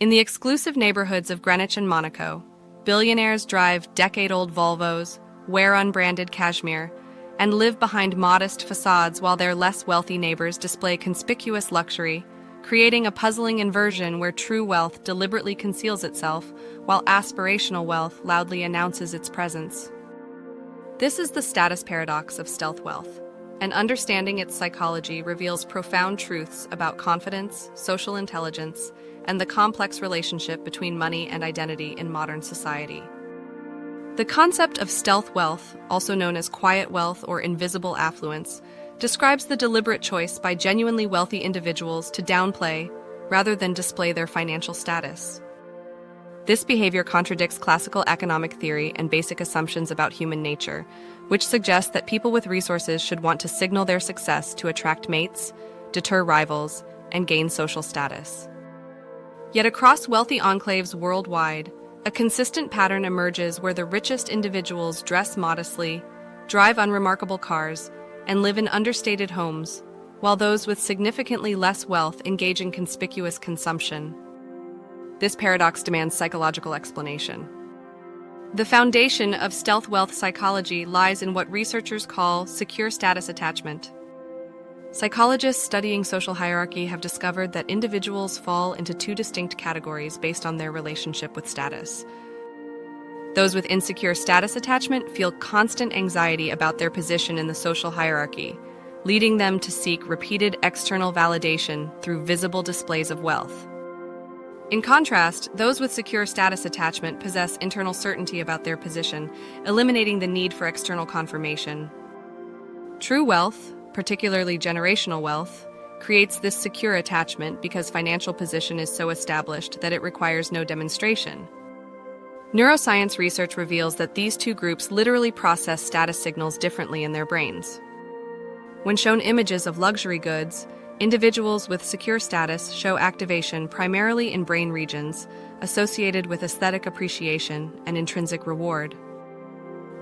In the exclusive neighborhoods of Greenwich and Monaco, billionaires drive decade-old Volvos, wear unbranded cashmere, and live behind modest facades while their less wealthy neighbors display conspicuous luxury, creating a puzzling inversion where true wealth deliberately conceals itself, while aspirational wealth loudly announces its presence. This is the status paradox of stealth wealth, and understanding its psychology reveals profound truths about confidence, social intelligence, and the complex relationship between money and identity in modern society. The concept of stealth wealth, also known as quiet wealth or invisible affluence, describes the deliberate choice by genuinely wealthy individuals to downplay rather than display their financial status. This behavior contradicts classical economic theory and basic assumptions about human nature, which suggests that people with resources should want to signal their success to attract mates, deter rivals, and gain social status. Yet across wealthy enclaves worldwide, a consistent pattern emerges where the richest individuals dress modestly, drive unremarkable cars, and live in understated homes, while those with significantly less wealth engage in conspicuous consumption. This paradox demands psychological explanation. The foundation of stealth wealth psychology lies in what researchers call secure status attachment. Psychologists studying social hierarchy have discovered that individuals fall into two distinct categories based on their relationship with status. Those with insecure status attachment feel constant anxiety about their position in the social hierarchy, leading them to seek repeated external validation through visible displays of wealth. In contrast, those with secure status attachment possess internal certainty about their position, eliminating the need for external confirmation. True wealth, particularly generational wealth, creates this secure attachment because financial position is so established that it requires no demonstration. Neuroscience research reveals that these two groups literally process status signals differently in their brains. When shown images of luxury goods, individuals with secure status show activation primarily in brain regions associated with aesthetic appreciation and intrinsic reward.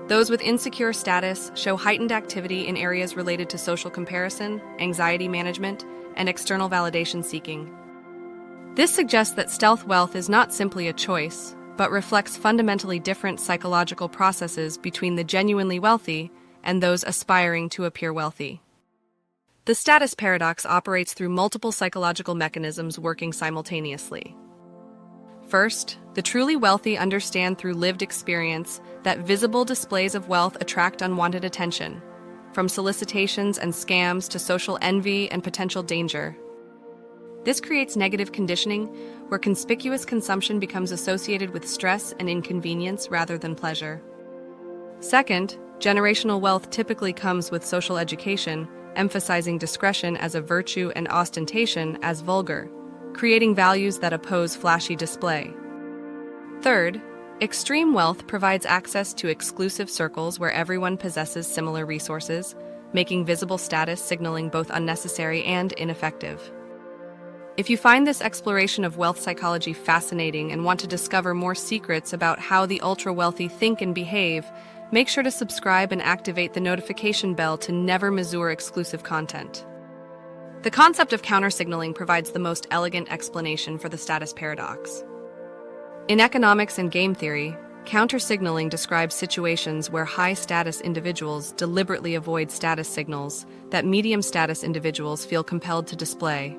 Those with insecure status show heightened activity in areas related to social comparison, anxiety management, and external validation seeking. This suggests that stealth wealth is not simply a choice, but reflects fundamentally different psychological processes between the genuinely wealthy and those aspiring to appear wealthy. The status paradox operates through multiple psychological mechanisms working simultaneously. First, the truly wealthy understand through lived experience that visible displays of wealth attract unwanted attention, from solicitations and scams to social envy and potential danger. This creates negative conditioning, where conspicuous consumption becomes associated with stress and inconvenience rather than pleasure. Second, generational wealth typically comes with social education, emphasizing discretion as a virtue and ostentation as vulgar, creating values that oppose flashy display. Third, extreme wealth provides access to exclusive circles where everyone possesses similar resources, making visible status signaling both unnecessary and ineffective. If you find this exploration of wealth psychology fascinating and want to discover more secrets about how the ultra-wealthy think and behave, make sure to subscribe and activate the notification bell to never miss exclusive content. The concept of countersignaling provides the most elegant explanation for the status paradox. In economics and game theory, countersignaling describes situations where high-status individuals deliberately avoid status signals that medium-status individuals feel compelled to display.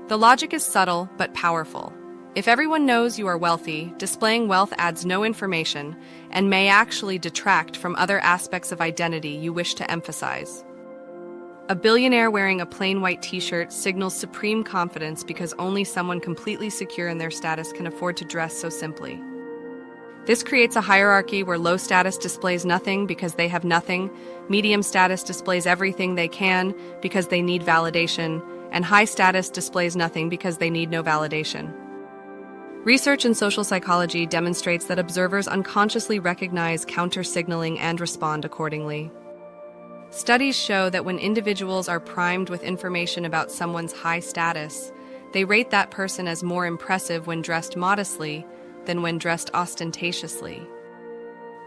The logic is subtle but powerful. If everyone knows you are wealthy, displaying wealth adds no information and may actually detract from other aspects of identity you wish to emphasize. A billionaire wearing a plain white t-shirt signals supreme confidence because only someone completely secure in their status can afford to dress so simply. This creates a hierarchy where low status displays nothing because they have nothing, medium status displays everything they can because they need validation, and high status displays nothing because they need no validation. Research in social psychology demonstrates that observers unconsciously recognize counter-signaling and respond accordingly. Studies show that when individuals are primed with information about someone's high status, they rate that person as more impressive when dressed modestly than when dressed ostentatiously.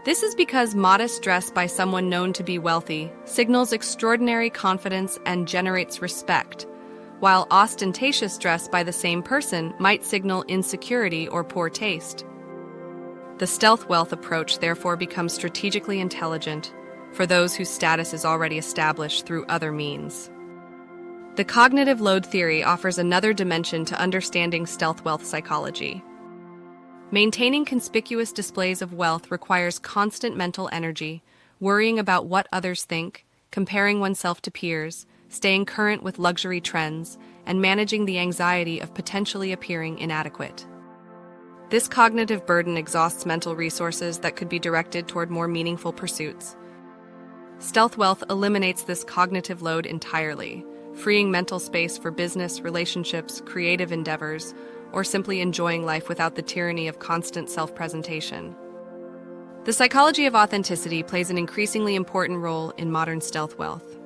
This is because modest dress by someone known to be wealthy signals extraordinary confidence and generates respect, while ostentatious dress by the same person might signal insecurity or poor taste. The stealth wealth approach therefore becomes strategically intelligent for those whose status is already established through other means. The cognitive load theory offers another dimension to understanding stealth wealth psychology. Maintaining conspicuous displays of wealth requires constant mental energy, worrying about what others think, comparing oneself to peers, staying current with luxury trends, and managing the anxiety of potentially appearing inadequate. This cognitive burden exhausts mental resources that could be directed toward more meaningful pursuits. Stealth wealth eliminates this cognitive load entirely, freeing mental space for business, relationships, creative endeavors, or simply enjoying life without the tyranny of constant self-presentation. The psychology of authenticity plays an increasingly important role in modern stealth wealth.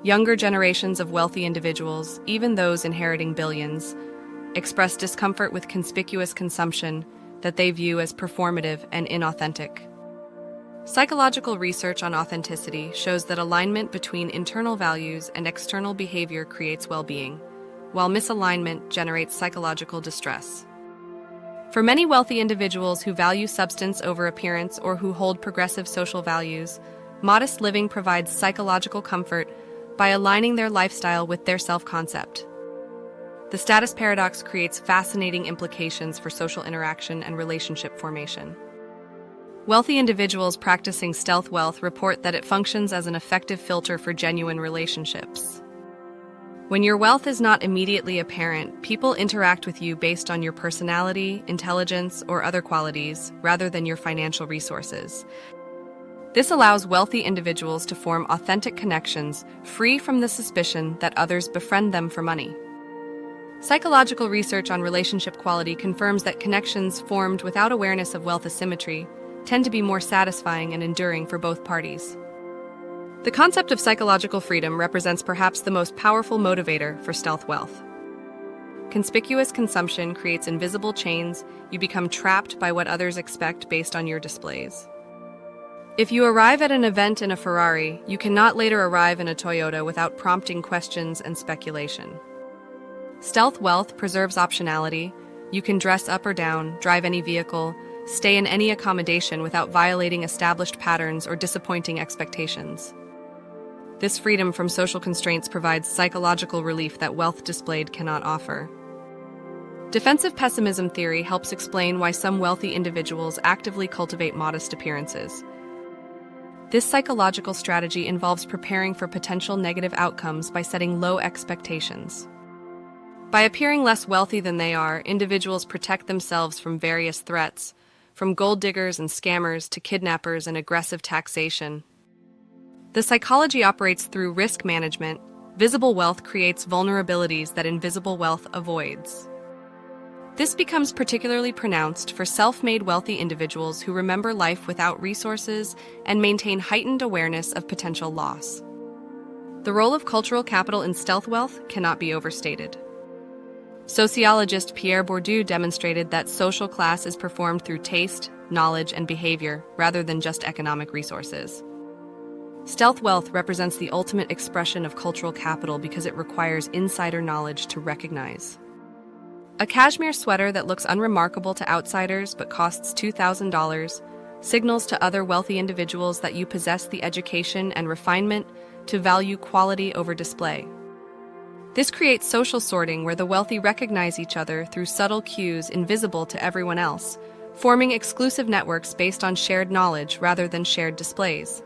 Younger generations of wealthy individuals, even those inheriting billions, express discomfort with conspicuous consumption that they view as performative and inauthentic. Psychological research on authenticity shows that alignment between internal values and external behavior creates well-being, while misalignment generates psychological distress. For many wealthy individuals who value substance over appearance or who hold progressive social values, modest living provides psychological comfort by aligning their lifestyle with their self-concept. The status paradox creates fascinating implications for social interaction and relationship formation. Wealthy individuals practicing stealth wealth report that it functions as an effective filter for genuine relationships. When your wealth is not immediately apparent, people interact with you based on your personality, intelligence, or other qualities, rather than your financial resources. This allows wealthy individuals to form authentic connections, free from the suspicion that others befriend them for money. Psychological research on relationship quality confirms that connections formed without awareness of wealth asymmetry tend to be more satisfying and enduring for both parties. The concept of psychological freedom represents perhaps the most powerful motivator for stealth wealth. Conspicuous consumption creates invisible chains. You become trapped by what others expect based on your displays. If you arrive at an event in a Ferrari, you cannot later arrive in a Toyota without prompting questions and speculation. Stealth wealth preserves optionality. You can dress up or down, drive any vehicle, stay in any accommodation without violating established patterns or disappointing expectations. This freedom from social constraints provides psychological relief that wealth displayed cannot offer. Defensive pessimism theory helps explain why some wealthy individuals actively cultivate modest appearances. This psychological strategy involves preparing for potential negative outcomes by setting low expectations. By appearing less wealthy than they are, individuals protect themselves from various threats, from gold diggers and scammers to kidnappers and aggressive taxation. The psychology operates through risk management. Visible wealth creates vulnerabilities that invisible wealth avoids. This becomes particularly pronounced for self-made wealthy individuals who remember life without resources and maintain heightened awareness of potential loss. The role of cultural capital in stealth wealth cannot be overstated. Sociologist Pierre Bourdieu demonstrated that social class is performed through taste, knowledge, and behavior, rather than just economic resources. Stealth wealth represents the ultimate expression of cultural capital because it requires insider knowledge to recognize. A cashmere sweater that looks unremarkable to outsiders but costs $2,000 signals to other wealthy individuals that you possess the education and refinement to value quality over display. This creates social sorting where the wealthy recognize each other through subtle cues invisible to everyone else, forming exclusive networks based on shared knowledge rather than shared displays.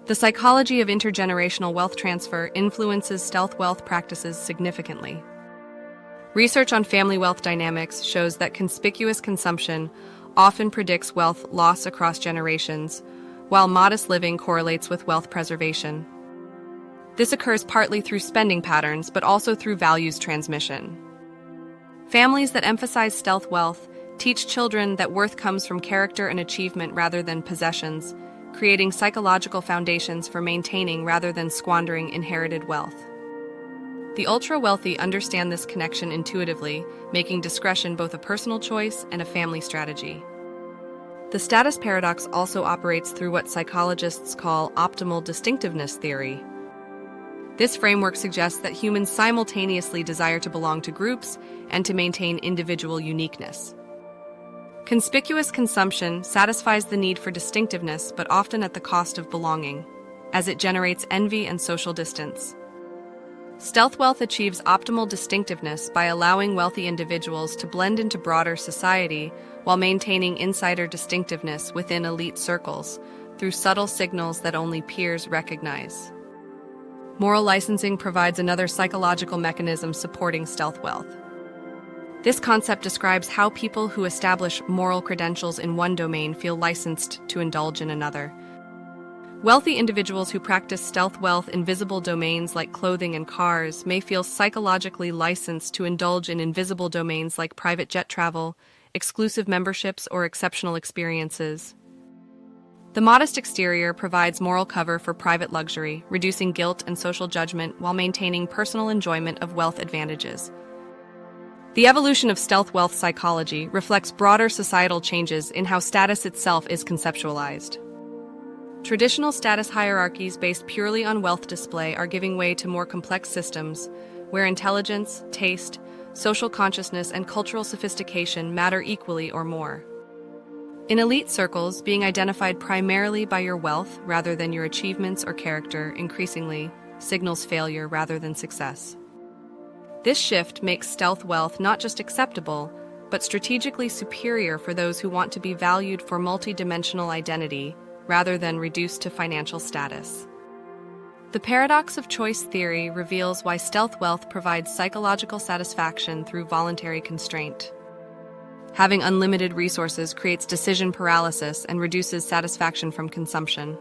The psychology of intergenerational wealth transfer influences stealth wealth practices significantly. Research on family wealth dynamics shows that conspicuous consumption often predicts wealth loss across generations, while modest living correlates with wealth preservation. This occurs partly through spending patterns, but also through values transmission. Families that emphasize stealth wealth teach children that worth comes from character and achievement rather than possessions, creating psychological foundations for maintaining rather than squandering inherited wealth. The ultra-wealthy understand this connection intuitively, making discretion both a personal choice and a family strategy. The status paradox also operates through what psychologists call optimal distinctiveness theory. This framework suggests that humans simultaneously desire to belong to groups and to maintain individual uniqueness. Conspicuous consumption satisfies the need for distinctiveness, but often at the cost of belonging, as it generates envy and social distance. Stealth wealth achieves optimal distinctiveness by allowing wealthy individuals to blend into broader society while maintaining insider distinctiveness within elite circles through subtle signals that only peers recognize. Moral licensing provides another psychological mechanism supporting stealth wealth. This concept describes how people who establish moral credentials in one domain feel licensed to indulge in another. Wealthy individuals who practice stealth wealth in visible domains like clothing and cars may feel psychologically licensed to indulge in invisible domains like private jet travel, exclusive memberships, or exceptional experiences. The modest exterior provides moral cover for private luxury, reducing guilt and social judgment while maintaining personal enjoyment of wealth advantages. The evolution of stealth wealth psychology reflects broader societal changes in how status itself is conceptualized. Traditional status hierarchies based purely on wealth display are giving way to more complex systems, where intelligence, taste, social consciousness, and cultural sophistication matter equally or more. In elite circles, being identified primarily by your wealth rather than your achievements or character increasingly signals failure rather than success. This shift makes stealth wealth not just acceptable, but strategically superior for those who want to be valued for multidimensional identity rather than reduced to financial status. The paradox of choice theory reveals why stealth wealth provides psychological satisfaction through voluntary constraint. Having unlimited resources creates decision paralysis and reduces satisfaction from consumption.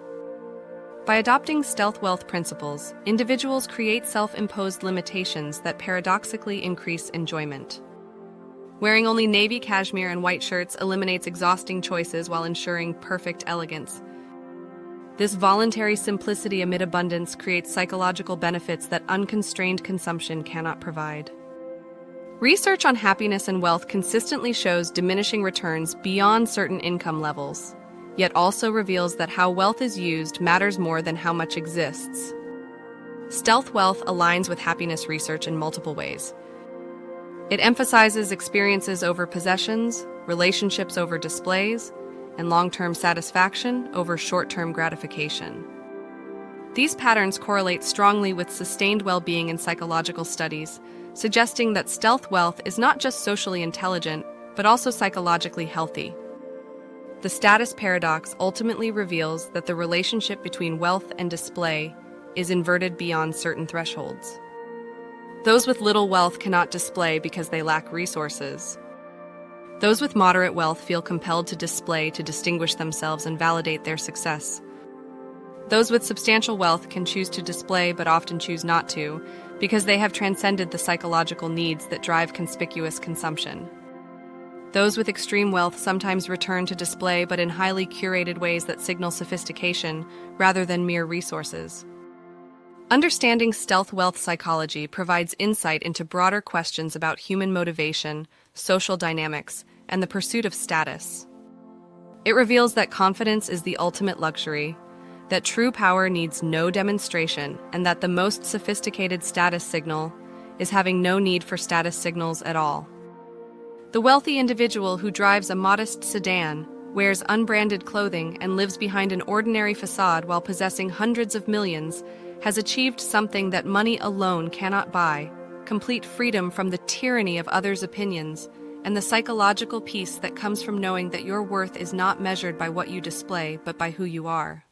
By adopting stealth wealth principles, individuals create self-imposed limitations that paradoxically increase enjoyment. Wearing only navy cashmere and white shirts eliminates exhausting choices while ensuring perfect elegance. This voluntary simplicity amid abundance creates psychological benefits that unconstrained consumption cannot provide. Research on happiness and wealth consistently shows diminishing returns beyond certain income levels, yet also reveals that how wealth is used matters more than how much exists. Stealth wealth aligns with happiness research in multiple ways. It emphasizes experiences over possessions, relationships over displays, and long-term satisfaction over short-term gratification. These patterns correlate strongly with sustained well-being in psychological studies, suggesting that stealth wealth is not just socially intelligent, but also psychologically healthy. The status paradox ultimately reveals that the relationship between wealth and display is inverted beyond certain thresholds. Those with little wealth cannot display because they lack resources. Those with moderate wealth feel compelled to display to distinguish themselves and validate their success. Those with substantial wealth can choose to display but often choose not to, because they have transcended the psychological needs that drive conspicuous consumption. Those with extreme wealth sometimes return to display but in highly curated ways that signal sophistication rather than mere resources. Understanding stealth wealth psychology provides insight into broader questions about human motivation, social dynamics, and the pursuit of status. It reveals that confidence is the ultimate luxury, that true power needs no demonstration, and that the most sophisticated status signal is having no need for status signals at all. The wealthy individual who drives a modest sedan, wears unbranded clothing, and lives behind an ordinary facade while possessing hundreds of millions has achieved something that money alone cannot buy: complete freedom from the tyranny of others' opinions and the psychological peace that comes from knowing that your worth is not measured by what you display but by who you are.